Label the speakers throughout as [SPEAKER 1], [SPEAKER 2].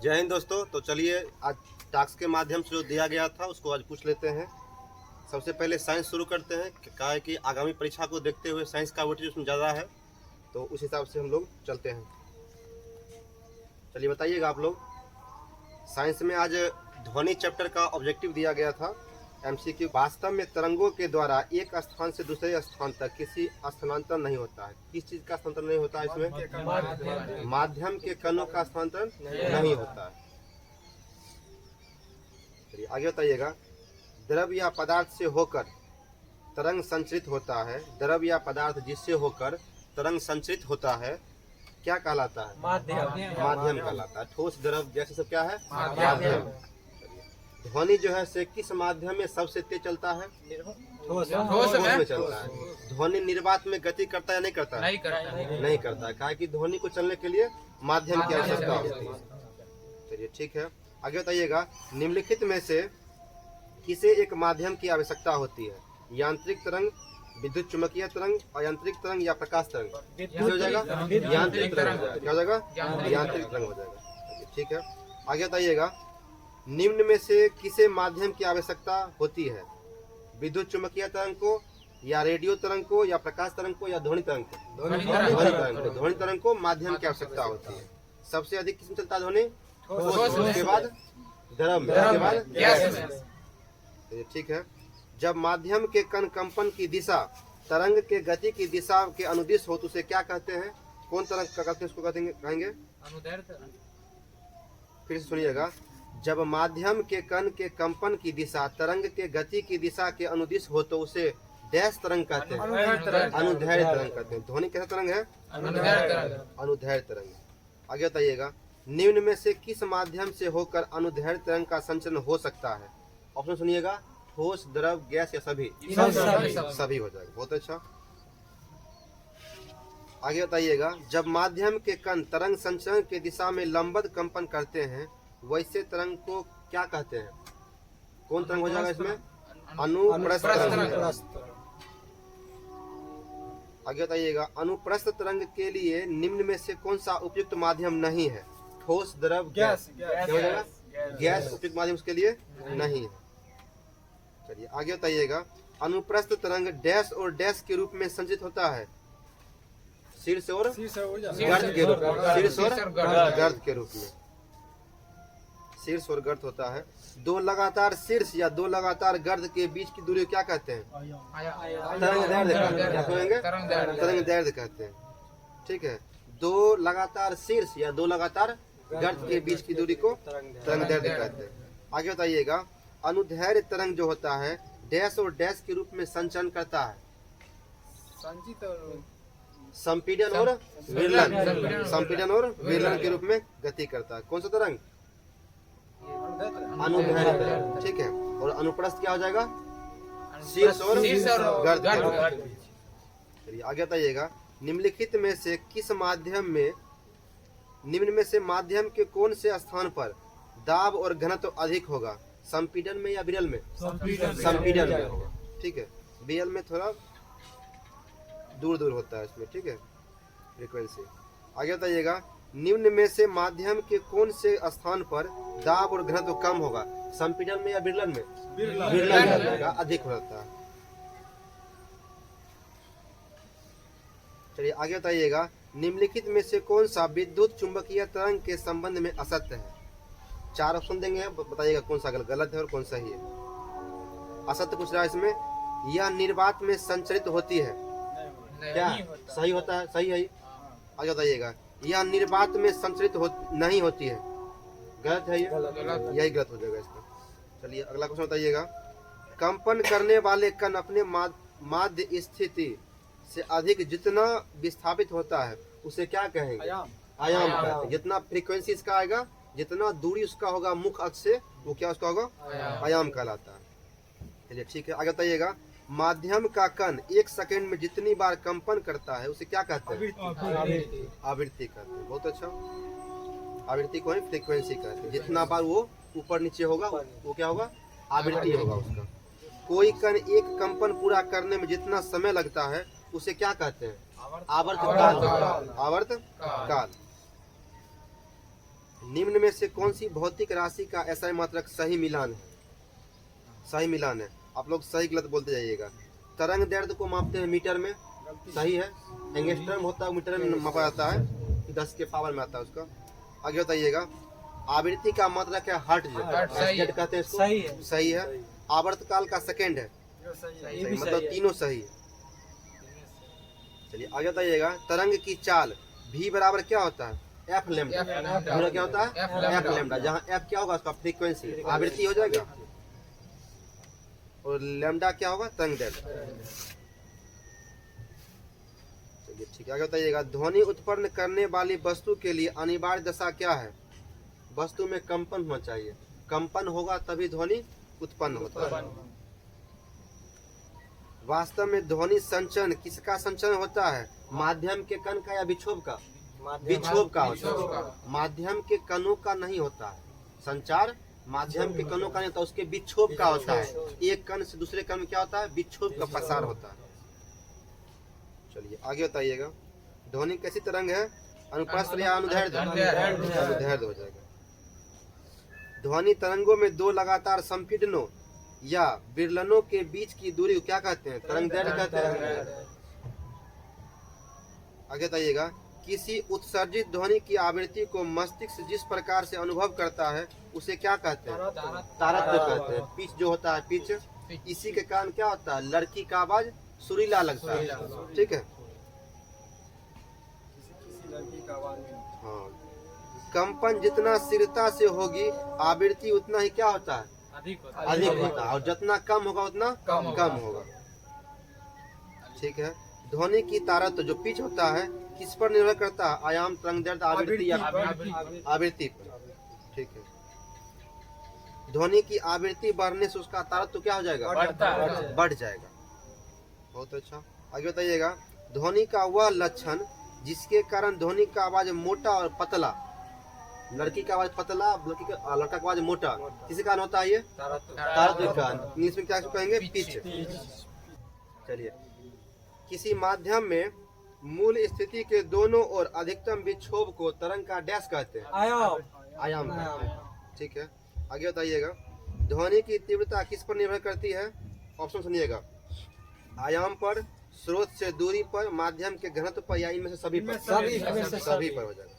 [SPEAKER 1] जय हिंद दोस्तों। तो चलिए आज टास्क के माध्यम से जो दिया गया था उसको आज पूछ लेते हैं। सबसे पहले साइंस शुरू करते हैं। क्या है कि आगामी परीक्षा को देखते हुए साइंस का वेटेज उसमें ज़्यादा है, तो उस हिसाब से हम लोग चलते हैं। चलिए बताइएगा आप लोग। साइंस में आज ध्वनि चैप्टर का ऑब्जेक्टिव दिया गया था एमसीक्यू। वास्तव में तरंगों के द्वारा एक स्थान से दूसरे स्थान तक किसी स्थानांतरण नहीं होता है। किस चीज़ का स्थानांतरण नहीं होता है इसमें? माध्यम के कणों का स्थानांतरण नहीं होता है। चलिए आगे बताइएगा। द्रव या पदार्थ से होकर तरंग संचरित होता है। द्रव या पदार्थ जिससे होकर तरंग संचरित होता है क्या कहलाता है? माध्यम कहलाता है। ठोस, द्रव, गैस सब क्या है? माध्यम। ध्वनि जो है से किस माध्यम में सबसे तेज चलता है? ठोस में चलता है। ध्वनि निर्वात में गति करता है या नहीं करता है? नहीं करता है। कहा कि ध्वनि को चलने के लिए माध्यम की आवश्यकता होती है। चलिए ठीक है, आगे बताइएगा। निम्नलिखित में से किसे एक माध्यम की आवश्यकता होती है? यांत्रिक तरंग, विद्युत चुम्बकीय तरंग, अयांत्रिक तरंग या प्रकाश तरंग? हो जाएगा यांत्रिक तरंग। क्या हो जाएगा? यांत्रिक तरंग हो जाएगा। ठीक है, आगे बताइएगा। निम्न में से किसे माध्यम की आवश्यकता होती है? विद्युत चुम्बकीय तरंग को, या रेडियो तरंग को, या प्रकाश तरंग को, या ध्वनि तरंग को? ध्वनि तरंग को। ध्वनि तरंग को माध्यम की आवश्यकता होती है। सबसे अधिक किसमें चलता है ध्वनि? उसके बाद द्रव में, उसके बाद गैस में। ठीक है। जब माध्यम के कण कंपन की दिशा तरंग के गति की दिशा के अनुदिश हो तो उसे क्या कहते हैं? कौन तरंग का कहते हैं? उसको कहेंगे अनुदैर्ध्य तरंग। फिर से सुनिएगा। जब माध्यम के कण के कंपन की दिशा तरंग के गति की दिशा के अनुदिश हो तो उसे डैश तरंग कहते हैं? अनुदैर्ध्य तरंग कहते हैं। ध्वनि कैसा तरंग है? अनुदैर्ध्य तरंग। आगे बताइएगा। निम्न में से किस माध्यम से होकर अनुदैर्ध्य तरंग का संचरण हो सकता है? ऑप्शन सुनिएगा। ठोस, द्रव, गैस या सभी? सभी हो जाएगा। बहुत अच्छा। आगे बताइएगा। जब माध्यम के कण तरंग संचरण के दिशा में लंबवत कंपन करते हैं वैसे तरंग को क्या कहते हैं? कौन तरंग हो जाएगा इसमें? अनुप्रस्थ तरंग। आगे बताइएगा। अनुप्रस्थ तरंग के लिए निम्न में से कौन सा उपयुक्त माध्यम नहीं है? ठोस, द्रव, गैस? क्या हो जाएगा? गैस उपयुक्त माध्यम उसके लिए नहीं है। चलिए आगे बताइएगा। अनुप्रस्थ तरंग डैश और डैश के रूप में संचित होता है? शीर्ष और गर्त के रूप में। शीर्ष और गर्त के रूप में। शीर्ष और गर्त होता है। दो लगातार शीर्ष या दो लगातार गर्त के बीच की दूरी क्या कहते हैं? तरंग दैर्ध्य कहते हैं। ठीक है। दो लगातार शीर्ष या दो लगातार गर्त के बीच की दूरी को तरंग दैर्ध्य कहते हैं। आगे बताइएगा। अनुदैर्ध्य तरंग जो होता है डैश और डैश के रूप में संचरण करता है? संपीड़न और विरलन। संपीड़न और विरलन के रूप में गति करता है। कौन सा तरंग? अनुदैर्ध्य तरंग। ठीक है। और अनुप्रस्थ क्या हो जाएगा? शीर्ष और गर्त। चलिए आगे बताइएगा। निम्नलिखित में से किस माध्यम में निम्न में से माध्यम के कौन से स्थान पर दाब और घनत्व अधिक होगा? संपीड़न में या विरल में? संपीड़न में होगा। ठीक है। विरल में थोड़ा दूर दूर होता है इसमें। ठीक है, फ्रीक्वेंसी। आगे बताइएगा। निम्न में से माध्यम के कौन से स्थान पर दाब और घनत्व कम होगा? संपीड़न में या विरलन में? विरलन में अधिक होता है। चलिए आगे बताइएगा। निम्नलिखित में से कौन सा विद्युत चुंबकीय तरंग के संबंध में असत्य है? चार ऑप्शन देंगे, बताइएगा कौन सा गलत है और कौन सही है। असत्य पूछ रहा है इसमें। यह निर्वात में संचरित होती है। क्या सही होता है? सही है। आगे बताइएगा। यह निर्वात में संचरित नहीं होती है। गलत है ये? यही गलत हो जाएगा इसका। चलिए अगला क्वेश्चन बताइएगा। कंपन करने वाले कण अपने माध्य स्थिति से अधिक जितना विस्थापित होता है उसे क्या कहेंगे? आयाम कहते हैं। जितना फ्रीक्वेंसी इसका आएगा, जितना दूरी उसका होगा मुख्य अक्ष से, वो क्या उसका होगा? आयाम कहलाता है। चलिए ठीक है, आगे बताइएगा। माध्यम का कण एक सेकंड में जितनी बार कंपन करता है उसे क्या कहते हैं? आवृत्ति कहते हैं। बहुत अच्छा। आवृत्ति को फ्रीक्वेंसी कहते हैं। जितना बार वो ऊपर नीचे होगा वो क्या होगा? आवृत्ति होगा उसका। कोई कण एक कंपन पूरा करने में जितना समय लगता है उसे क्या कहते हैं? आवर्त काल। आवर्त काल। निम्न में से कौन सी भौतिक राशि का SI मात्रक सही मिलान है? सही मिलान है। आप लोग सही गलत बोलते जाइएगा। तरंग दैर्ध्य को मापते हैं मीटर में, सही है। एंगस्ट्रम होता है मीटर में मापा जाता है, 10 के पावर में आता है उसका। आगे बताइएगा। आवृत्ति का मात्रक है हर्ट्ज, कहते हैं इसको, सही है। आवर्तकाल का सेकंड है, सही, मतलब तीनों सही है। चलिए आगे बताइएगा। तरंग की चाल v बराबर क्या होता है? F lambda. क्या होता है? F lambda. जहाँ एफ क्या होगा? उसका फ्रीक्वेंसी, आवृत्ति हो जाएगा, और लैम्डा क्या होगा? तरंग दैर्ध्य। चलिए ठीक है, आगे बताइएगा। ध्वनि उत्पन्न करने वाली वस्तु के लिए अनिवार्य दशा क्या है? वस्तु में कंपन होना चाहिए, कंपन होगा तभी ध्वनि उत्पन्न होता है। वास्तव में ध्वनि संचरण किसका संचरण होता है? माध्यम के कण का या विक्षोभ का? विक्षोभ का होता है, माध्यम के कणों का नहीं होता है। संचार माध्यम के कणों का नहीं होता, उसके विक्षोभ का होता है। एक कण से दूसरे कण में क्या होता है? विक्षोभ का प्रसार होता है। चलिए आगे बताइएगा। ध्वनि कैसी तरंग है? अनुप्रस्थ या अनुदैर्ध्य? अनुदैर्ध्य हो जाएगा। ध्वनि तरंगों में दो लगातार संपीड़नों या विरलनों के बीच की दूरी को क्या कहते हैं? तरंग दैर्ध्य कहते हैं। आगे बताइएगा। किसी उत्सर्जित ध्वनि की आवृत्ति को मस्तिष्क जिस प्रकार से अनुभव करता है उसे क्या कहते हैं? तारतम्य कहते हैं। पिच जो होता है, पिच, इसी के कारण क्या होता है? लड़की का आवाज सुरीला लगता है। ठीक है, हाँ। कंपन जितना स्थिरता से होगी आवृत्ति उतना ही क्या होता है? अधिक होता है, और जितना कम होगा उतना कम होगा। ठीक है। ध्वनि की तारतम्य जो पिच होता है किस पर निर्भर करता है? आयाम, तरंग दैर्ध्य, आवृत्ति या आवृत्ति पर। ठीक है। ध्वनि की आवृत्ति बढ़ने से उसका तारतम्य क्या हो जाएगा? बढ़ जाएगा। बहुत अच्छा। आगे बताइएगा। ध्वनि का वह लक्षण जिसके कारण ध्वनि का आवाज मोटा और पतला, लड़की का आवाज पतला, लड़का का आवाज मोटा, किसी कारण होता है? ये तारतम्य कारण। इंग्लिश में क्या कहेंगे? पिच। चलिए। किसी माध्यम में मूल स्थिति के दोनों ओर अधिकतम विक्षोभ को तरंग का डैश कहते हैं, आयाम कहते हैं। ठीक है। आगे बताइएगा। ध्वनि की तीव्रता किस पर निर्भर करती है? ऑप्शन सुनिएगा। आयाम पर, स्रोत से दूरी पर, माध्यम के घनत्व पर, या इनमें से सभी पर? सभी पर हो जाएगा।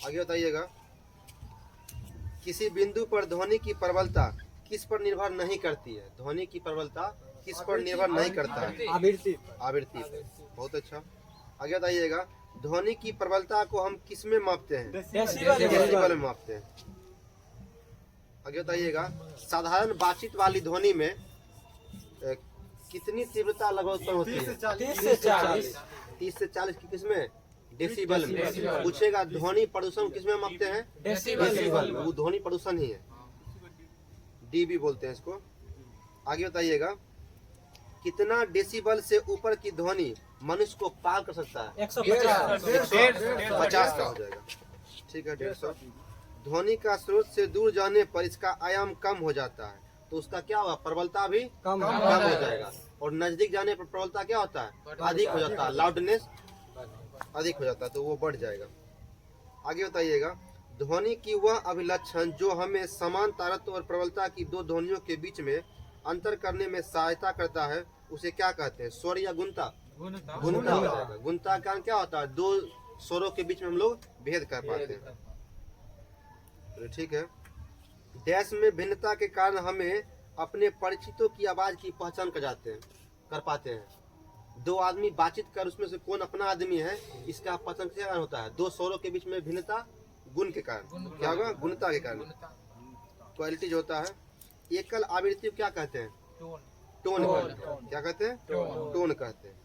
[SPEAKER 1] आगे बताइएगा। किसी बिंदु पर ध्वनि की प्रबलता किस पर निर्भर नहीं करती है? ध्वनि की प्रबलता किस पर निर्भर नहीं करता है? आवृत्ति पर। बहुत अच्छा। आगे बताइएगा। ध्वनि की प्रबलता को हम किस में मापते हैं? डेसिबल में मापते हैं। आगे बताइएगा। साधारण बातचीत वाली ध्वनि में कितनी तीव्रता लगभग उत्पन्न होती है? 30 से 40 की किसमें? डेसिबल में। पूछेगा ध्वनि प्रदूषण किसमें मापते हैं? डेसिबल। वो ध्वनि प्रदूषण ही है, डीबी बोलते हैं इसको। आगे बताइएगा। कितना डेसिबल से ऊपर की ध्वनि मनुष्य को पार कर सकता है? 150 का हो जाएगा। ठीक है, 150। ध्वनि का स्रोत से दूर जाने पर इसका आयाम कम हो जाता है, तो उसका क्या होगा? प्रबलता भी कम हो जाएगा। और नजदीक जाने पर प्रबलता क्या होता है? अधिक हो जाता है, लाउडनेस अधिक हो जाता है, तो वो बढ़ जाएगा। आगे बताइएगा। ध्वनि की वह अभिलक्षण जो हमें समान तारतम्य और प्रबलता की दो ध्वनियों के बीच में अंतर करने में सहायता करता है उसे क्या कहते हैं? स्वर या गुणता? गुणता हो जाएगा। गुणता का कारण क्या होता है? दो स्वरों के बीच में हम लोग भेद कर पाते हैं। ठीक है। डैश में भिन्नता के कारण हमें अपने परिचितों की आवाज की पहचान कर पाते हैं। दो आदमी बातचीत कर उसमें से कौन अपना आदमी है, इसका पहचान क्या कारण होता है? दो स्वरों के बीच में भिन्नता, गुण के कारण। क्या होगा? गुणता के कारण। क्वालिटी जो होता है। एकल आवृत्ति क्या कहते हैं? टोन कहते हैं। क्या कहते हैं? टोन कहते हैं।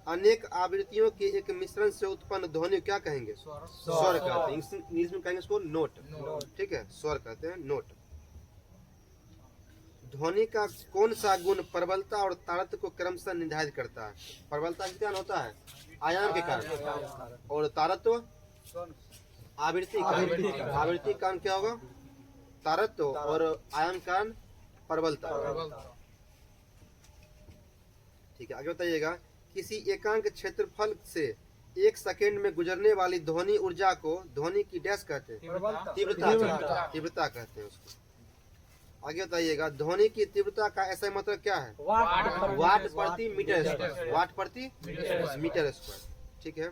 [SPEAKER 1] अनेक आवृत्तियों के एक मिश्रण से उत्पन्न ध्वनि क्या कहेंगे? स्वर कहते हैं। इंग्लिश में कहेंगे इसको नोट। ठीक है, स्वर कहते हैं, नोट। ध्वनि का कौन सा गुण प्रबलता और तारतम्य को क्रमशः निर्धारित करता है? प्रबलता किस कारण होता है? आयाम के कारण। और तारतम्य आवृत्ति कारण। आवृत्ति कारण क्या होगा? तारतम्य, और आयाम कारण प्रबलता। ठीक है, आगे बताइएगा। किसी एकांक क्षेत्रफल से एक सेकेंड में गुजरने वाली ध्वनि ऊर्जा को ध्वनि की डैश कहते हैं, तीव्रता कहते हैं उसको। आगे बताइएगा, ध्वनि की तीव्रता का ऐसा मतलब क्या है? वाट प्रति मीटर स्क्वायर, वाट प्रति मीटर स्क्वायर। ठीक है।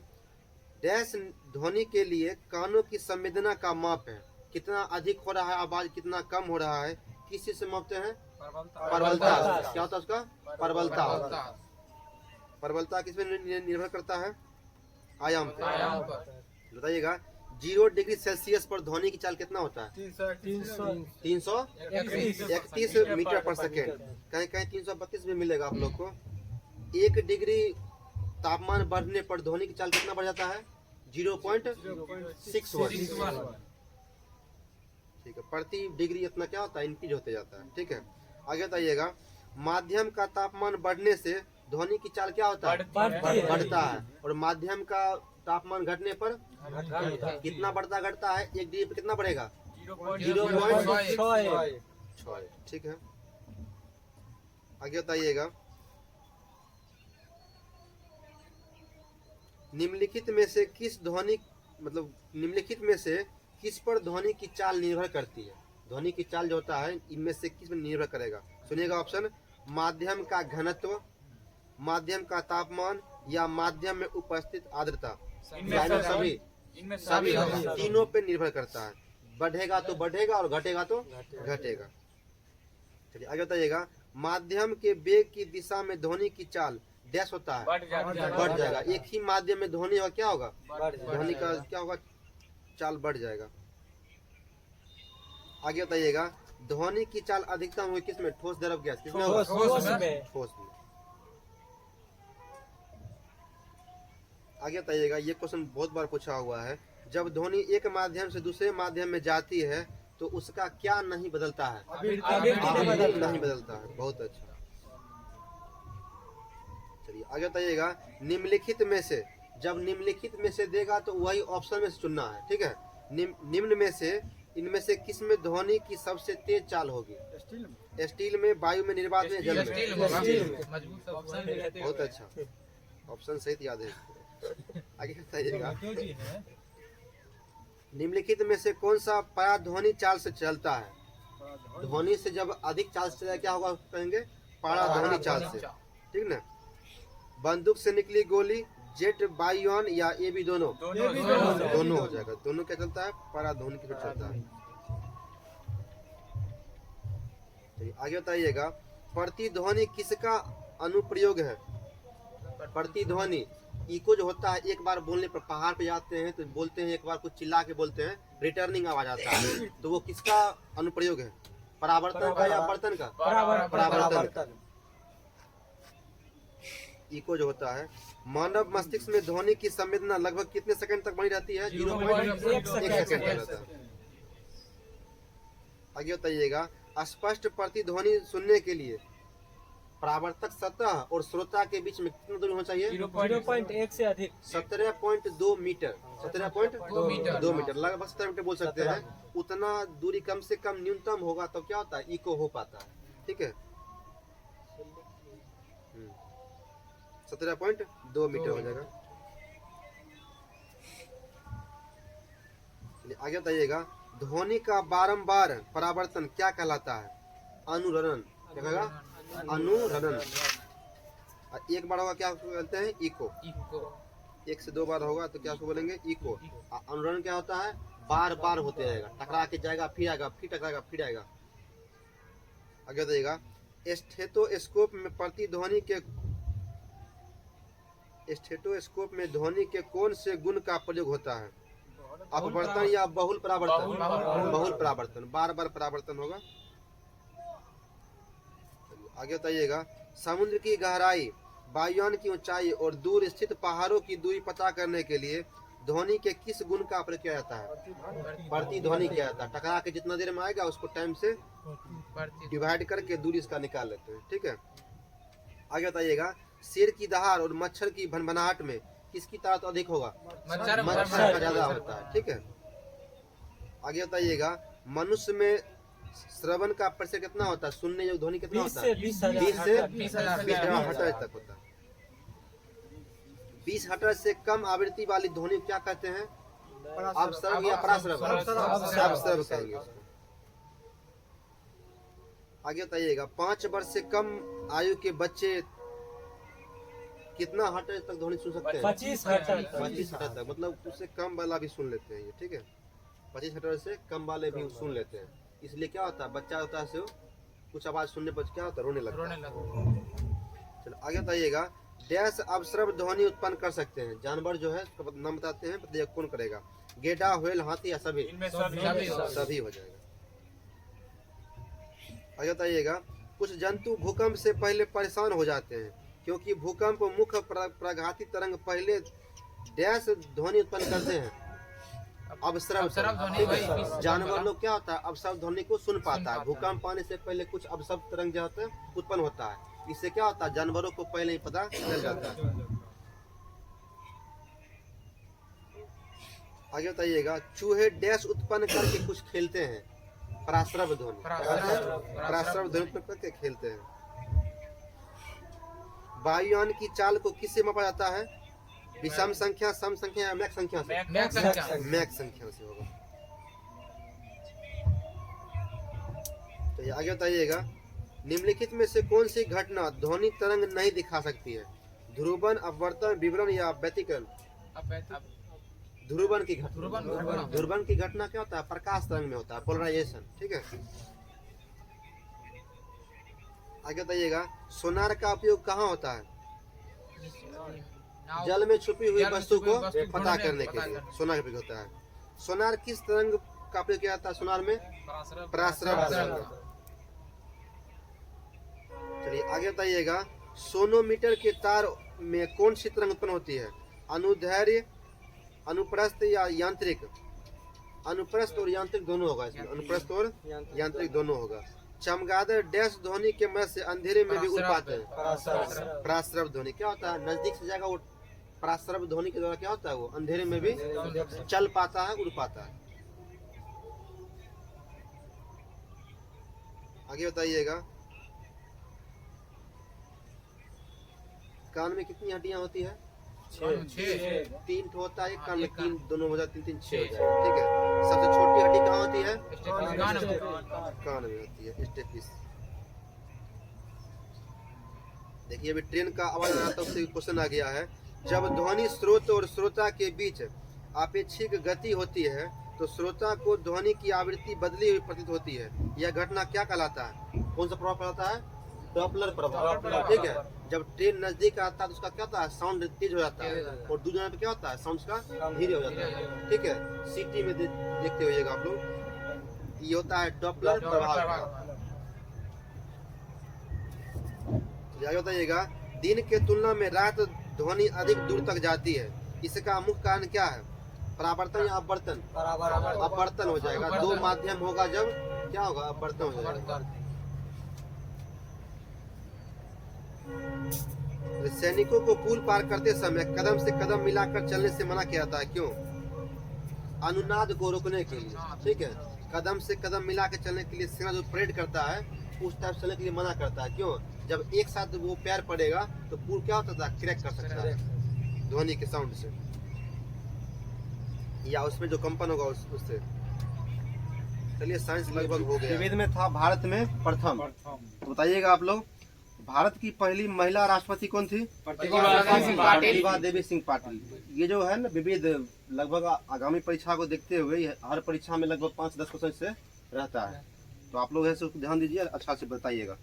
[SPEAKER 1] डैश ध्वनि के लिए कानों की संवेदना का माप है। कितना अधिक हो रहा है आवाज, कितना कम हो रहा है, किस चीज से मापते हैं? प्रबलता। क्या होता है उसका? प्रबलता। प्रबलता किस पे निर्भर करता है? आयाम पे। बताइएगा, 0 डिग्री सेल्सियस पर ध्वनि की चाल कितना होता है? 331 मीटर पर सेकेंड। कहीं कहीं 332 भी मिलेगा आप लोग को। 1 डिग्री तापमान बढ़ने पर ध्वनि की चाल कितना बढ़ जाता है? 0.61। ठीक है, प्रति डिग्री इतना क्या होता है? इंक्रीज होते जाता है। ठीक है। आगे बताइएगा, माध्यम का तापमान बढ़ने से ध्वनि की चाल क्या होता है? बढ़ता है। और माध्यम का तापमान घटने पर कितना बढ़ता घटता है? 1 डिग्री पर कितना बढ़ेगा? 0.6। ठीक है। आगे बताइएगा, निम्नलिखित में से किस ध्वनि निम्नलिखित में से किस पर ध्वनि की चाल निर्भर करती है? ध्वनि की चाल जो होता है इनमें से किस पर निर्भर करेगा? सुनिएगा ऑप्शन, माध्यम का घनत्व, माध्यम का तापमान, या माध्यम में उपस्थित आर्द्रता। सभी तीनों पे निर्भर करता है। बढ़ेगा तो बढ़ेगा और घटेगा तो घटेगा। चलिए आगे बताइएगा, माध्यम के वेग की दिशा में ध्वनि की चाल डैश होता है? बढ़ जाएगा। एक ही माध्यम में ध्वनि का क्या होगा? ध्वनि का क्या होगा? चाल बढ़ जाएगा। आगे बताइएगा, ध्वनि की चाल अधिकतम हुई किसमें? ठोस, द्रव, गैस? किसमें होगा? ठोस में। आगे बताइएगा, ये क्वेश्चन बहुत बार पूछा हुआ है, जब ध्वनि एक माध्यम से दूसरे माध्यम में जाती है तो उसका क्या नहीं बदलता है? नहीं बदलता है। बहुत अच्छा। चलिए आगे बताइएगा, निम्नलिखित में से, जब निम्नलिखित में से देगा तो वही ऑप्शन में से चुनना है। ठीक है। निम्न में से इनमें से किस में ध्वनि की सबसे तेज चाल होगी? स्टील में, वायु में, निर्वात में, जल में? बहुत अच्छा, ऑप्शन सही याद है। आगे बताइएगा, निम्नलिखित में से कौन सा पराध्वनि चाल से चलता है? ध्वनि से जब अधिक चाल से चला क्या होगा कहेंगे? पराध्वनि चाल से। ठीक ना। बंदूक से निकली गोली, जेट, वायुयान या ये भी दोनों हो जाएगा। दोनों क्या चलता है? पराध्वनि की चलता है। आगे बताइएगा, प्रतिध्वनि किसका अनुप्रयोग है? प्रतिध्वनि इको जो होता है, एक बार बोलने पर, पहाड़ पे जाते हैं तो बोलते हैं, एक बार कुछ चिल्ला के बोलते हैं, रिटर्निंग आवाज आता है, तो वो किसका अनुप्रयोग है? परावर्तन का या आवर्तन का? परावर्तन। इको जो होता है। मानव मस्तिष्क में ध्वनि की संवेदना लगभग कितने सेकंड तक बनी रहती है? 0.1 सेकंड रहता है। आगे बताइएगा, स्पष्ट प्रतिध्वनि सुनने के लिए परावर्तक सतह और श्रोता के बीच में कितना दूरी होना चाहिए?
[SPEAKER 2] 0.1 से अधिक।
[SPEAKER 1] 17.2 मीटर। 17.2 मीटर, लगभग 17 मीटर बोल सकते हैं। उतना दूरी कम से कम न्यूनतम होगा तो क्या होता है? इको हो पाता है। ठीक है। 17.2 मीटर हो जाएगा। आगे बताइएगा, ध्वनि का बारंबार परावर्तन क्या कहलाता है? अनुरणन। क्या कहेगा? अनुरणन। एक बार होगा क्या बोलते हैं? इको। 1 से 2 बार होगा तो क्या बोलेंगे? इको। अनुरणन क्या होता है? बार बार होते रहेगा, टकरा के जाएगा, फिर आएगा, फिर टकराएगा, फिर आएगा। आगे बताइएगा, स्टेथोस्कोप में ध्वनि के कौन से गुण का प्रयोग होता है? अपवर्तन या बहुल परावर्तन? बहुल परावर्तन, बार बार परावर्तन होगा। आगे बताइएगा, समुद्र की गहराई, वायुयान की ऊंचाई और दूर स्थित पहाड़ों की दूरी पता करने के लिए ध्वनि के किस गुण का प्रयोग किया जाता है? प्रतिध्वनि किया जाता है। टकरा के जितना देर में आएगा उसको टाइम से डिवाइड करके दूरी इसका निकाल लेते हैं। ठीक है। आगे बताइएगा, शेर की दहाड़ और मच्छर की भनभनाहट में किसकी ताकत अधिक होगा? मच्छर का ज्यादा होता है। ठीक है। आगे बताइएगा, मनुष्य में श्रवण का प्रतिशत कितना होता है? सुनने योग्य ध्वनि कितना होता है? 20 से 20,000 हर्ट्ज तक होता है। 20 हर्ट्ज से कम आवृत्ति वाली ध्वनि क्या कहते हैं? अपस्रव या पराश्रव? अपस्रव कहेंगे उसको। आगे बताइएगा 5 वर्ष से कम आयु के बच्चे कितना हर्ट्ज तक ध्वनि सुन सकते हैं?
[SPEAKER 2] 25 हर्ट्ज
[SPEAKER 1] 25 हर्ट्ज तक, मतलब उससे कम वाला भी सुन लेते हैं ये, ठीक है। 25 हर्ट्ज से कम वाले भी सुन लेते हैं। इसलिए क्या होता है, बच्चा होता है से कुछ आवाज सुनने पर क्या होता है, रोने लगता है। चलो आगे बताइएगा डैश अपस्रव ध्वनि उत्पन्न कर सकते हैं। जानवर जो है नाम बताते हैं, बताइए कौन करेगा? गेंडा, व्हेल, हाथी या सभी? सभी हो जाएगा। आगे बताइएगा कुछ जंतु भूकंप से पहले परेशान हो जाते हैं क्योंकि भूकंप मुख्य प्रघाती तरंग पहले डैश ध्वनि उत्पन्न करते हैं। अपस्रव ध्वनि। जानवर लोग क्या होता है, अपस्रव ध्वनि को सुन पाता है। भूकंप आने से पहले कुछ अपस्रव तरंग जो होते हैं उत्पन्न होता है। इससे क्या होता है, जानवरों को पहले ही पता चल जाता है। आगे बताइएगा चूहे डैश उत्पन्न करके कुछ खेलते हैं। पराश्रव ध्वनि। पराश्रव ध्वनि उत्पन्न करके खेलते हैं। वायुयान की चाल को किससे मापा जाता है? विषम संख्या, सम संख्या या मैक संख्या से? मैक संख्या से होगा। तो ये आगे बताइएगा निम्नलिखित में से कौन सी घटना ध्वनि तरंग नहीं दिखा सकती है? ध्रुवन, अपवर्तन, विवरण या व्यतिकरण? ध्रुवन की घटना। ध्रुवन की घटना क्या होता है, प्रकाश तरंग में होता है, पोलराइजेशन, ठीक है। आगे बताइएगा सोनार का उपयोग कहाँ होता है? जल में छुपी हुई वस्तु को पता करने के लिए सोनार का उपयोग होता है। सोनार किस तरंग का उपयोग किया जाता है सोनार में? पराश्रव तरंग। चलिए आगे बताइएगा सोनोमीटर के तार में कौन सी तरंग उत्पन्न होती है? अनुदैर्घ्य, अनुप्रस्थ या यांत्रिक? अनुप्रस्थ और यांत्रिक दोनों होगा इसमें, अनुप्रस्थ और यांत्रिक दोनों होगा। चमगादड़ डैश ध्वनि के मदद से अंधेरे में भी उड़ पाते हैं। पराश्रव ध्वनि क्या होता है, नजदीक से जाएगा वो पराश्रव ध्वनि के द्वारा क्या होता है, वो अंधेरे में भी चल पाता है, उड़ पाता है। आगे बताइएगा कान में कितनी हड्डियां होती है? 3 होता है, कान में 3 दोनों हो जाए 3 6 हो जाए, ठीक है। सबसे छोटी हड्डी कहाँ होती है? कान में होती है, स्टेपिस। देखिए अभी ट्रेन का आवाज आ रहा था, उससे क्वेश्चन आ गया है जब ध्वनि स्रोत और श्रोता के बीच आपेक्षिक गति होती है तो श्रोता को ध्वनि की आवृत्ति बदली हुई प्रतीत होती है। यह घटना क्या कहलाता है? कौन सा प्रभाव कहलाता है? डॉपलर प्रभाव, ठीक है। जब ट्रेन नजदीक आता है तो उसका क्या होता है, साउंड तेज हो जाता है, और दूर जाने पे क्या होता है, साउंड का धीरे हो जाता है, ठीक है। सिटी में देखते होइएगा आप लोग, ये होता है डॉपलर प्रभाव। बताइएगा दिन के तुलना में रात ध्वनि अधिक दूर तक जाती है, इसका मुख्य कारण क्या है? परावर्तन या अपवर्तन? अपवर्तन हो जाएगा। 2 माध्यम होगा जब क्या होगा, अपवर्तन हो जाएगा। सैनिकों को पुल पार करते समय कदम से कदम मिलाकर चलने से मना किया जाता है, क्यों? अनुनाद को रोकने के लिए, ठीक है। कदम से कदम मिला के चलने के लिए सेना जो परेड करता है उस टाइप चलने के लिए मना करता है, क्यों? जब एक साथ वो पैर पड़ेगा तो पुल क्या होता था, क्रैक कर सकता है ध्वनि के साउंड से, या उसमें जो कंपन होगा उससे। चलिए साइंस लगभग हो गया। विविध में था भारत में प्रथम, तो बताइएगा आप लोग भारत की पहली महिला राष्ट्रपति कौन थी? प्रतिभा देवी सिंह पाटिल। ये जो है ना विविध, लगभग आगामी परीक्षा को देखते हुए हर परीक्षा में लगभग 5-10 क्वेश्चन से रहता है, तो आप लोग ऐसे ध्यान दीजिए, अच्छा से बताइएगा।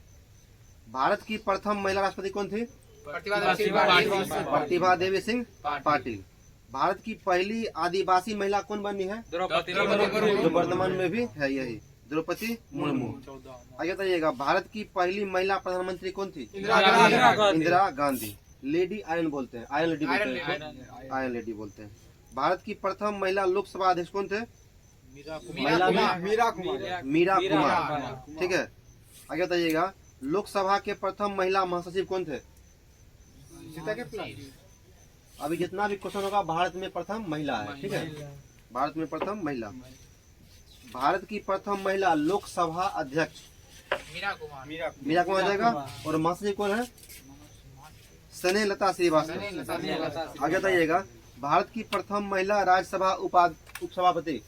[SPEAKER 1] भारत की प्रथम महिला राष्ट्रपति कौन थी? प्रतिभा देवी सिंह पाटिल। भारत की पहली आदिवासी महिला कौन बनी है? जो वर्तमान में भी है यही, द्रौपदी मुर्मू। आगे बताइएगा भारत की पहली महिला प्रधानमंत्री कौन थी? इंदिरा गांधी। लेडी आयरन बोलते हैं, आयरन लेडी बोलते हैं, आयरन लेडी बोलते हैं। भारत की प्रथम महिला लोकसभा अध्यक्ष कौन थे? मीरा कुमार, ठीक है। आगे बताइएगा लोकसभा के प्रथम महिला महासचिव कौन थे? अभी जितना भी क्वेश्चन होगा भारत में प्रथम महिला है, ठीक है। भारत में प्रथम महिला। भारत की प्रथम महिला लोकसभा अध्यक्ष मीरा कुमार जाएगा, और महासचिव कौन है? स्नेहलता श्रीवास्तव। आगे बताइएगा, भारत की प्रथम महिला राज्यसभा उपसभापति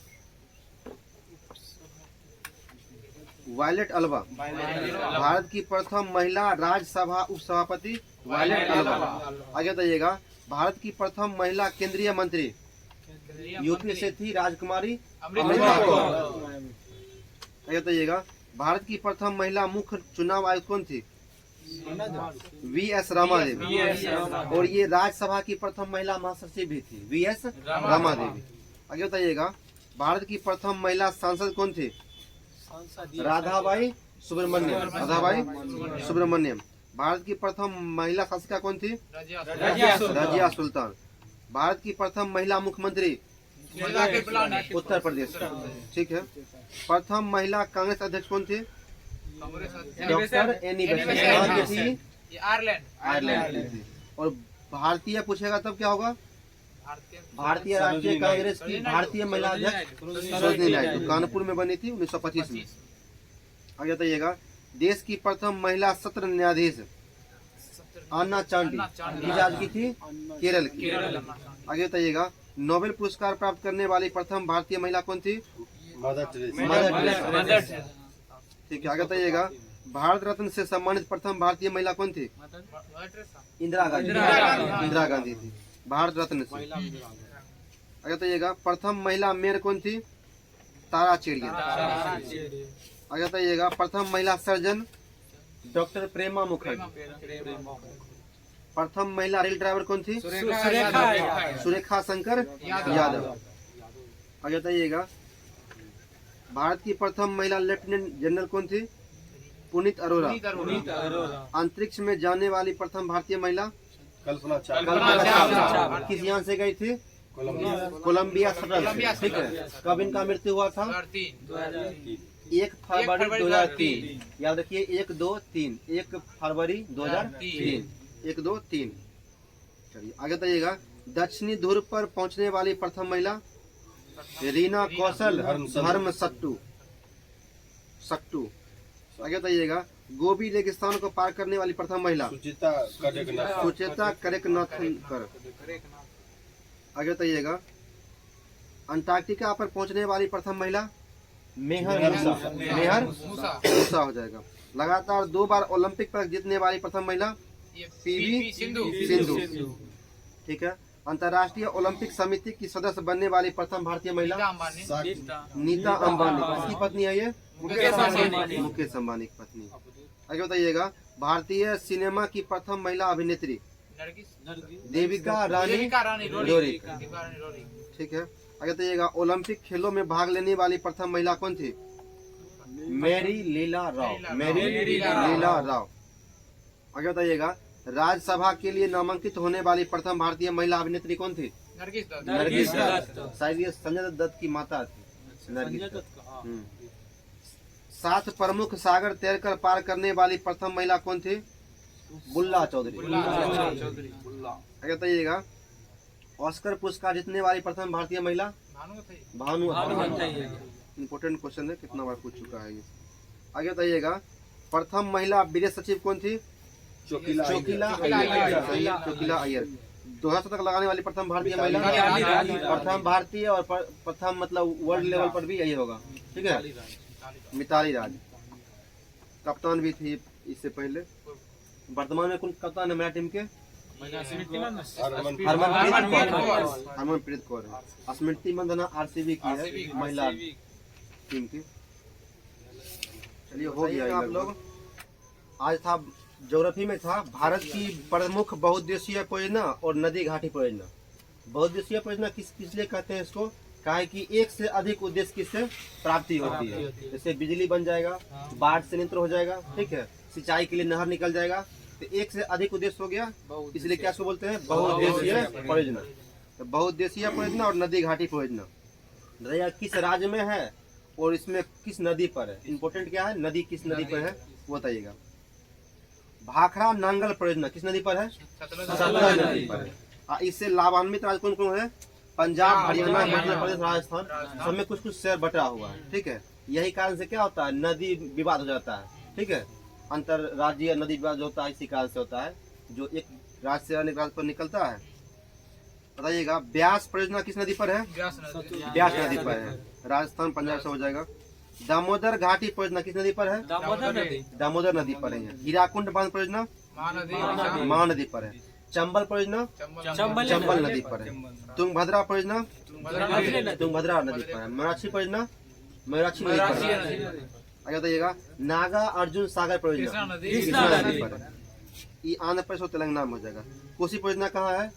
[SPEAKER 1] वायलेट अल्वा। भारत की प्रथम महिला राज्यसभा उपसभापति वायलेट अल्वा। आगे बताइएगा, भारत की प्रथम महिला केंद्रीय मंत्री यूपी से थी राजकुमारी अमृता कौर। आगे बताइएगा, भारत की प्रथम महिला मुख्य चुनाव आयुक्त कौन थी? वी.एस. रमा देवी। और ये राज्यसभा की प्रथम महिला महासचिव भी थी, वी.एस. रमा देवी। आगे बताइएगा, भारत की प्रथम महिला सांसद कौन थी? राधाबाई सुब्रमण्यम। भारत की प्रथम महिला शासिका कौन थी? रजिया सुल्तान। भारत की प्रथम महिला मुख्यमंत्री उत्तर प्रदेश। ठीक है। प्रथम महिला कांग्रेस अध्यक्ष कौन थी? डॉक्टर एनी बेसेंट थी, आयरलैंड थी। और भारतीय पूछेगा तब क्या होगा? भारतीय राष्ट्रीय कांग्रेस की भारतीय महिला अध्यक्ष सरोजिनी नायडू, कानपुर में बनी थी 1925 में। आगे बताइएगा, देश की प्रथम महिला सत्र न्यायाधीश अन्ना चांडी राज्य की थी, केरल की। आगे बताइएगा, नोबेल पुरस्कार प्राप्त करने वाली प्रथम भारतीय महिला कौन थी? Mother Teresa. ठीक है। आगे बताइएगा, भारत रत्न से सम्मानित प्रथम भारतीय महिला कौन थी? इंदिरा गांधी थी, भारत रत्न से। आगे बताइएगा, प्रथम महिला मेयर कौन थी? तारा चेड़िया। आगे बताइएगा, प्रथम महिला सर्जन डॉक्टर प्रेमा मुखर्जी। प्रथम महिला रेल ड्राइवर कौन थी? सुरेखा शंकर यादव। आगे बताइएगा, भारत की प्रथम महिला लेफ्टिनेंट जनरल कौन थी? पुनीत अरोरा। अंतरिक्ष में जाने वाली प्रथम भारतीय महिला कल्पना चावला। किस यान से गई थी? Columbia shuttle. ठीक है। कब इनका मृत्यु हुआ था? 1 फरवरी 2003। याद रखिए, 1, 2, 3। 1 फरवरी 2003। 1, 2, 3। चलिए आगे बताइएगा, दक्षिणी ध्रुव पर पहुंचने वाली प्रथम महिला रीना कौशल धर्म सट्टू। आगे बताइएगा, गोबी रेगिस्तान को पार करने वाली प्रथम महिला सुचेता करेकनाथन। आगे बताइएगा, अंटार्कटिका पर पहुंचने वाली प्रथम महिला मेहर मूसा हो जाएगा। लगातार 2 बार ओलंपिक पदक जीतने वाली प्रथम महिला पीवी सिंधु। ठीक है। अंतर्राष्ट्रीय ओलंपिक समिति की सदस्य बनने वाली प्रथम भारतीय महिला नीता अंबानी। किसकी पत्नी है ये? मुकेश अंबानी की पत्नी। आगे बताइएगा, भारतीय सिनेमा की प्रथम महिला अभिनेत्री देविका रानी रोरी। ठीक है। आगे बताइएगा, ओलंपिक खेलों में भाग लेने वाली प्रथम महिला कौन थी? मैरी लीला राव। आगे बताइएगा, राज्यसभा के लिए नामांकित होने वाली प्रथम भारतीय महिला अभिनेत्री कौन थी? नरगिस दत्त। शायद ये संजय दत्त की माता थी, नरगिस दत्त। 7 प्रमुख सागर तैरकर पार करने वाली प्रथम महिला कौन थी? बुल्ला चौधरी। आगे बताइएगा, ऑस्कर पुरस्कार जीतने वाली प्रथम भारतीय महिला भानु। इम्पोर्टेंट क्वेश्चन है, कितना बार पूछ चुका है ये। आगे बताइएगा, प्रथम महिला विदेश सचिव कौन थी? चोकिला अय्यर। 200 शतक लगाने वाली प्रथम भारतीय महिला, प्रथम भारतीय और प्रथम मतलब वर्ल्ड लेवल पर भी यही होगा। ठीक है। मिताली राज कप्तान भी थी इससे पहले। वर्तमान में कौन कप्तान है मेरा टीम के? हरमनप्रीत कौर है। स्मृति मंदाना आरसीबी की है, महिला टीम की। चलिए हो गया आप लोग। आज था ज्योग्राफी में था भारत की प्रमुख बहुउद्देशीय परियोजना और नदी घाटी परियोजना। बहुउद्देशीय परियोजना किस लिए कहते हैं इसको? काहे कि एक से अधिक उद्देश्य किससे प्राप्ति होती है। जैसे बिजली बन जाएगा, बाढ़ से नियंत्रण हो जाएगा, ठीक है, सिंचाई के लिए नहर निकल जाएगा, तो एक से अधिक उद्देश्य हो गया, इसलिए क्या इसको बोलते हैं? बहुउद्देशीय परियोजना। तो बहुउद्देशीय परियोजना और नदी घाटी परियोजना किस राज्य में है और इसमें किस नदी पर है? इम्पोर्टेंट क्या है, नदी किस नदी पर है वो बताइएगा। भाखड़ा नांगल परियोजना किस नदी पर है? सतलज नदी पर है। इससे लाभान्वित राज्य कौन कौन है? पंजाब, हरियाणा, मध्य प्रदेश, राजस्थान, सब में कुछ शेयर बटा हुआ है। ठीक है। यही कारण से क्या होता है, नदी विवाद हो जाता है। ठीक है, अंतर राज्यीय नदी विवाद होता है, इसी कारण से होता है। जो एक राज से राज पर निकलता है। बताइएगा ब्यास परियोजना किस नदी पर है? ब्यास नदी पर है। राजस्थान पंजाब से हो जाएगा। दामोदर घाटी परियोजना किस नदी पर है? दामोदर नदी पर है। हीराकुंड बांध परियोजना महानदी पर है। चंबल परियोजना चंबल नदी पर है। तुंगभद्रा परियोजना तुंगभद्रा नदी पर है। मयूराक्षी परियोजना मयूराक्षी नदी पर है। आगे बताइएगा नागा अर्जुन सागर परियोजना कृष्णा नदी पर है। ये आंध्र प्रदेश और तेलंगाना में हो जाएगा। कोसी परियोजना कहाँ है?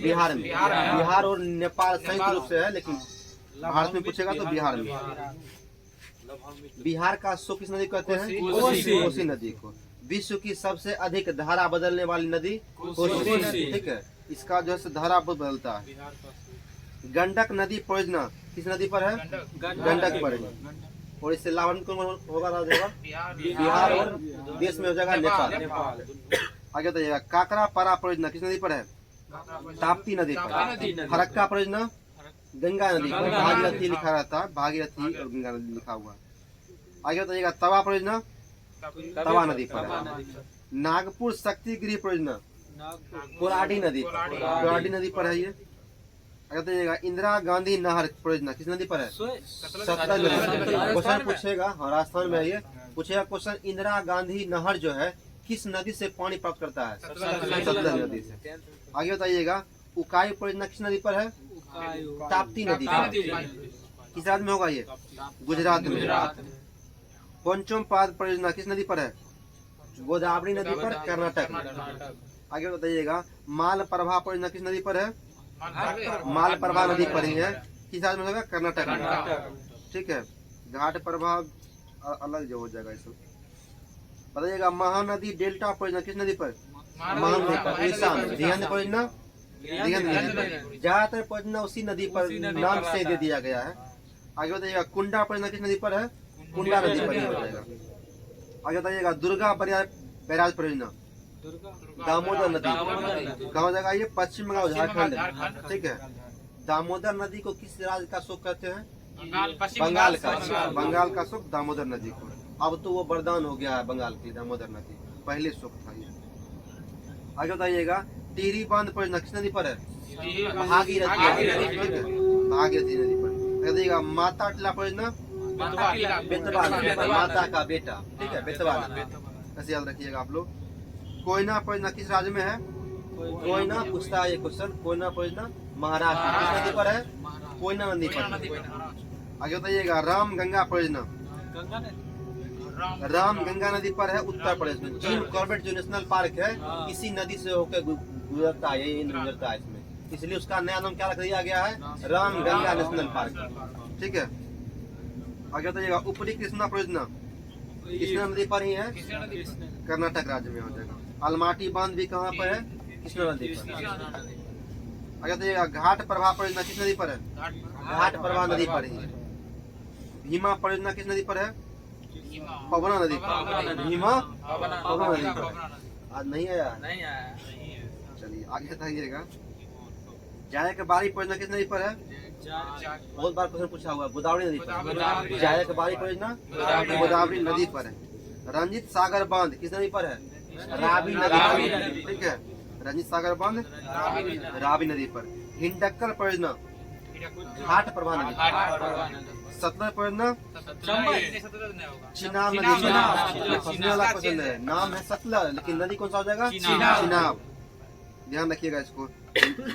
[SPEAKER 1] बिहार में। बिहार और नेपाल संयुक्त रूप से है, लेकिन भारत में पूछेगा तो बिहार में। बिहार का अशोक किस नदी कहते हैं? कोसी नदी को। विश्व की सबसे अधिक धारा बदलने वाली नदी कोसी, ठीक है। इसका जो है धारा बदलता है। गंडक नदी परियोजना किस नदी पर है? गंडक पर है। और इससे लाभान्वित कौन होगा? बिहार और देश में हो जाएगा नेपाल। आगे बताइएगा काकरा पारा परियोजना किस नदी पर है? ताप्ती नदी पर। फरक्का परियोजना गंगा नदी पर। भागीरथी लिखा रहता है, भागीरथी और गंगा नदी लिखा हुआ है। आगे बताइएगा तवा परियोजना तवा नदी पर है। नागपुर शक्ति गृह परियोजना कोराडी नदी पर है ये। आगे बताइएगा इंदिरा गांधी नहर परियोजना किस नदी पर है? सतलज नदी। क्वेश्चन पूछेगा, हाँ राजस्थान में है ये। पूछेगा क्वेश्चन इंदिरा गांधी नहर जो है किस नदी से पानी प्राप्त करता है? सतलज नदी से। आगे बताइएगा उकाई परियोजना किस नदी पर है? ताप्ती नदी पर। किस राज्य में होगा ये? गुजरात में। पंचम पाद परियोजना किस नदी पर है? गोदावरी नदी पर, कर्नाटक में। आगे बताइएगा मालप्रभा परियोजना किस नदी पर है? मालप्रभा नदी पर ही है। किस राज्य में होगा? कर्नाटक में, ठीक है। घाट प्रभाव अलग जो हो जाएगा इसमें। बताइएगा महानदी डेल्टा परियोजना किस नदी पर? महानदी पर। परियोजना ज्यादातर परियोजना उसी नदी पर नाम से दे दिया गया है। आगे बताइएगा कुंडा परियोजना किस नदी पर है? कुंडा नदी पर हो जाएगा। आगे बताइएगा दुर्गा बैराज परियोजना दामोदर नदी कहाँ जाएगा? ये पश्चिम बंगाल झारखंड, ठीक है। दामोदर नदी को किस राज्य का शोक कहते हैं? बंगाल का शोक दामोदर नदी को। अब तो वो वरदान हो गया है बंगाल की दामोदर नदी, पहले शोक था ये। आगे बताइएगा टिहरी बांध परियोजना किस नदी पर है? भागीरथी नदी पर। बताइएगा माता टिला परियोजना बेतवा माता का बेटा, ठीक है, बेतवा। ऐसे याद रखिएगा आप लोग। कोयना परियोजना किस राज्य में है? कोयना पूछता है ये क्वेश्चन। कोयना परियोजना महाराष्ट्र किस नदी पर है? कोयना नदी पर। आगे बताइएगा राम गंगा परियोजना राम गंगा नदी पर है, उत्तर प्रदेश में। जिम कॉर्बेट जो नेशनल पार्क है इसी नदी से होकर गुजरता है, ये गुजरता है इसमें, इसलिए उसका नया नाम क्या रख दिया गया है? राम गंगा नेशनल पार्क, ठीक है। आगे बताइएगा ऊपरी कृष्णा परियोजना कृष्णा नदी पर ही है, कर्नाटक राज्य में हो जाएगा। अलमाटी बांध भी कहाँ पर है? कृष्णा नदी पर। आगे बताइएगा घाट प्रभा परियोजना किस नदी पर है? घाट प्रभा नदी पर ही है। भीमा परियोजना किस नदी पर है? पवना नदी पर। भीमा पवना नदी पर। आज नहीं आया? चलिए आगे बताइएगा जायक बारी परियोजना किस नदी पर है? बहुत बार क्वेश्चन पूछा हुआ, गोदावरी नदी पर। जायक बारी परियोजना गोदावरी नदी पर है। रंजित सागर बांध किस नदी पर है? रावी नदी पर, ठीक है। रंजित सागर बांध रावी नदी पर। हिंडक्कर परियोजना घाट प्रभा नदी पर। सतलज परियोजना चिनाब नदी। नाम है सतलज लेकिन नदी कौन सा हो जाएगा? चिनाब। ध्यान रखिएगा इसको।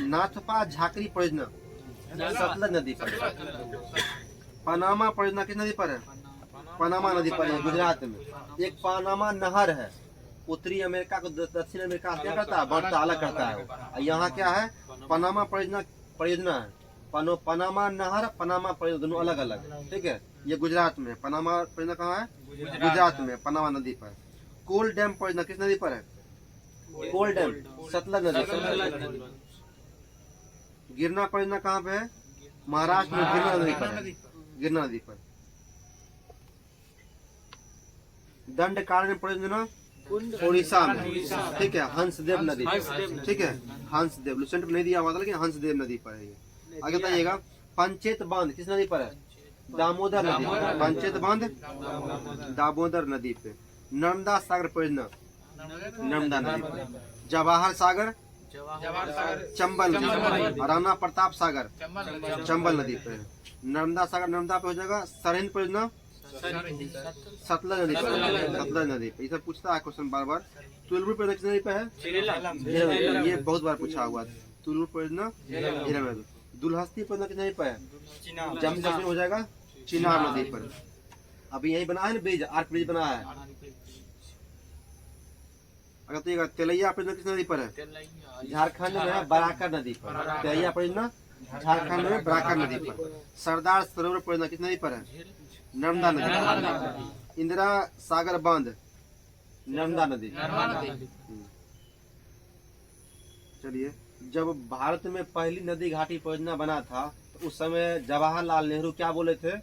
[SPEAKER 1] नाथपा झाकरी परियोजना सतलज नदी पर। पनामा परियोजना किस नदी पर है? पनामा नदी पर है, गुजरात में। एक पनामा नहर है, उत्तरी अमेरिका को दक्षिण अमेरिका क्या करता है? बांटता, अलग करता है। यहाँ क्या है? पनामा परियोजना है। पनामा नहर, पनामा परियोजना दोनों अलग अलग, ठीक है। ये गुजरात में। पनामा परियोजना कहाँ है? गुजरात में, पनामा नदी पर। कोल डैम परियोजना किस नदी पर है? कोल डैम सतलज नदी। गिरना परियोजना कहाँ पे है? महाराष्ट्र में, गिरना नदी पर। गिरना नदी पर। दंड कारण्य परियोजना उड़ीसा में, ठीक है। हंसदेव नदी, ठीक है। हंसदेव लुसेंट में नहीं दिया हुआ था लेकिन हंसदेव नदी पर है ये। आगे बताइएगा पंचेत बांध किस नदी पर है? दामोदर नदी। पंचेत बांध दामोदर नदी पे। नर्मदा सागर परियोजना नर्मदा नदी पर। जवाहर सागर चंबल नदी पर। राणा प्रताप सागर चंबल नदी पे। नर्मदा सागर नर्मदा पे हो जाएगा। सरहिंद परियोजना सतलज नदी पर। सतलज नदी पे। इसे पूछता है क्वेश्चन बार बार। तुलबुल परियोजना किस नदी पे है? झीलम। ये बहुत बार पूछा हुआ। तुलबुल परियोजना झीलम नदी। दुलहस्ती परियोजना किस नदी पे है? जम्मू कश्मीर हो जाएगा चिनाब नदी पर। अभी यही बना है ना ब्रिज, आर्क ब्रिज बना है। अगर तो तेलैया परियोजना किस नदी पर है? झारखंड में है बराकर नदी पर। तेलैया परियोजना झारखंड में बराकर नदी पर। सरदार सरोवर परियोजना किस नदी पर है? नर्मदा नदी पर। इंदिरा सागर बांध नर्मदा नदी। चलिए, जब भारत में पहली नदी घाटी परियोजना बना था तो उस समय जवाहरलाल नेहरू क्या बोले थे?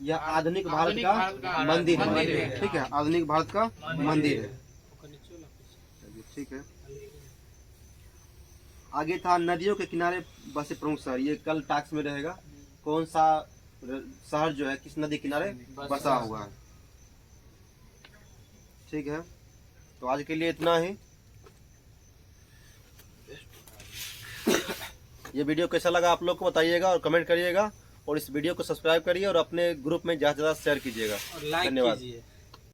[SPEAKER 1] यह आधुनिक भारत का मंदिर है। ठीक है, आधुनिक भारत का मंदिर है। ठीक है, आगे था नदियों के किनारे बसे प्रमुख शहर। ये कल टैक्स में रहेगा। कौन सा शहर जो है किस नदी किनारे बसा हुआ है। ठीक है, तो आज के लिए इतना ही। ये वीडियो कैसा लगा आप लोग को बताइएगा और कमेंट करिएगा, और इस वीडियो को सब्सक्राइब करिए और अपने ग्रुप में ज़्यादा से ज़्यादा शेयर कीजिएगा। धन्यवाद।